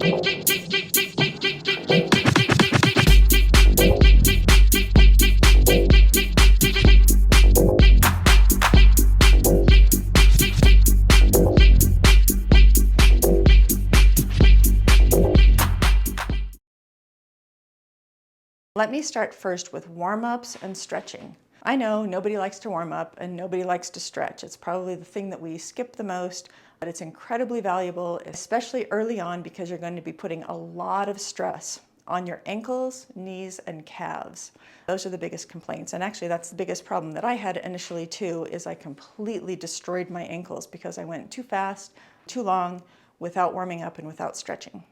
Let me start first with warm-ups and stretching. I know nobody likes to warm up and nobody likes to stretch. It's probably the thing that we skip the most, but it's incredibly valuable, especially early on, because you're going to be putting a lot of stress on your ankles, knees, and calves. Those are the biggest complaints. And actually that's the biggest problem that I had initially too, is I completely destroyed my ankles because I went too fast, too long, without warming up and without stretching.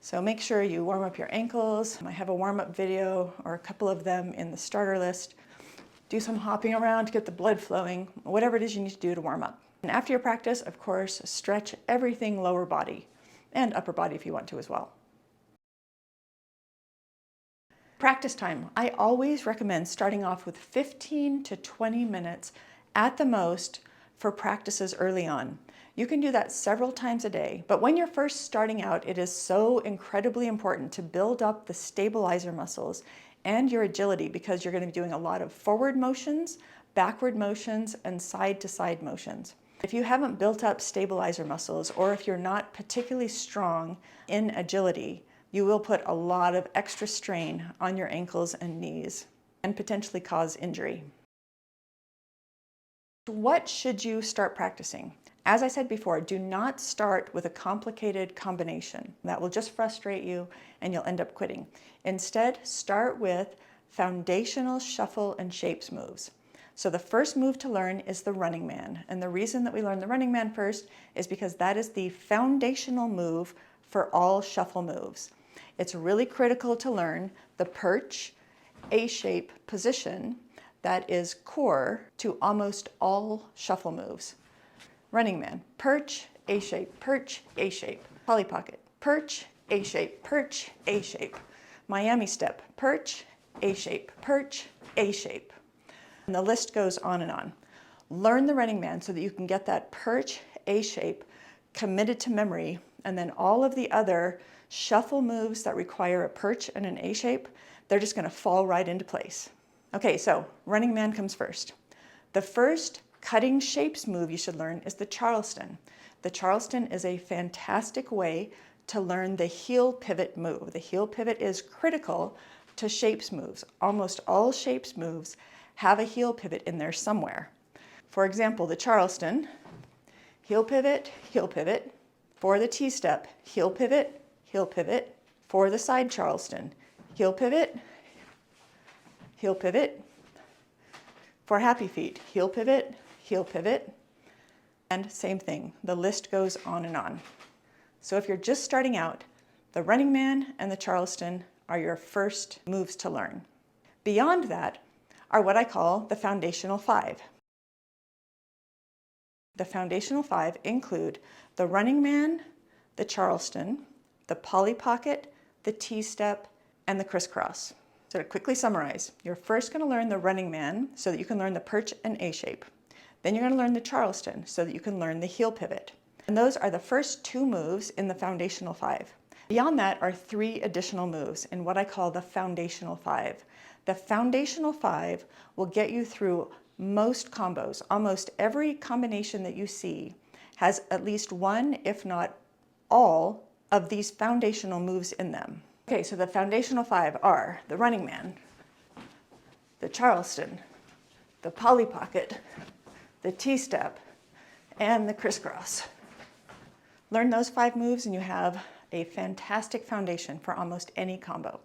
So make sure you warm up your ankles. I have a warm-up video or a couple of them in the starter list. Do some hopping around to get the blood flowing, whatever it is you need to do to warm up. And after your practice, of course, stretch everything lower body and upper body if you want to as well. Practice time. I always recommend starting off with 15 to 20 minutes at the most for practices early on. You can do that several times a day, but when you're first starting out, it is so incredibly important to build up the stabilizer muscles and your agility, because you're going to be doing a lot of forward motions, backward motions, and side-to-side motions. If you haven't built up stabilizer muscles, or if you're not particularly strong in agility, you will put a lot of extra strain on your ankles and knees and potentially cause injury. What should you start practicing? As I said before, do not start with a complicated combination. That will just frustrate you and you'll end up quitting. Instead, start with foundational shuffle and shapes moves. So the first move to learn is the running man. And the reason that we learn the running man first is because that is the foundational move for all shuffle moves. It's really critical to learn the perch, A-shape position that is core to almost all shuffle moves. Running man, perch, A-shape, perch, A-shape. Polly pocket, perch, A-shape, perch, A-shape. Miami step, perch, A-shape, perch, A-shape. And the list goes on and on. Learn the running man so that you can get that perch, A-shape committed to memory, and then all of the other shuffle moves that require a perch and an A-shape, they're just going to fall right into place. Okay, so running man comes first. The first cutting shapes move you should learn is the Charleston. The Charleston is a fantastic way to learn the heel pivot move. The heel pivot is critical to shapes moves. Almost all shapes moves have a heel pivot in there somewhere. For example, the Charleston, heel pivot, for the T-step, heel pivot. For the side Charleston, heel pivot. For happy feet, heel pivot, and same thing. The list goes on and on. So if you're just starting out, the running man and the Charleston are your first moves to learn. Beyond that are what I call the foundational five. The foundational five include the running man, the Charleston, the Polly pocket, the T-step, and the crisscross. So to quickly summarize, you're first going to learn the running man so that you can learn the perch and A-shape. Then you're going to learn the Charleston so that you can learn the heel pivot. And those are the first two moves in the foundational five. Beyond that are three additional moves in what I call the foundational five. The foundational five will get you through most combos. Almost every combination that you see has at least one, if not all, of these foundational moves in them. Okay, so the foundational five are the running man, the Charleston, the Polly pocket, the T-step, and the crisscross. Learn those five moves and you have a fantastic foundation for almost any combo.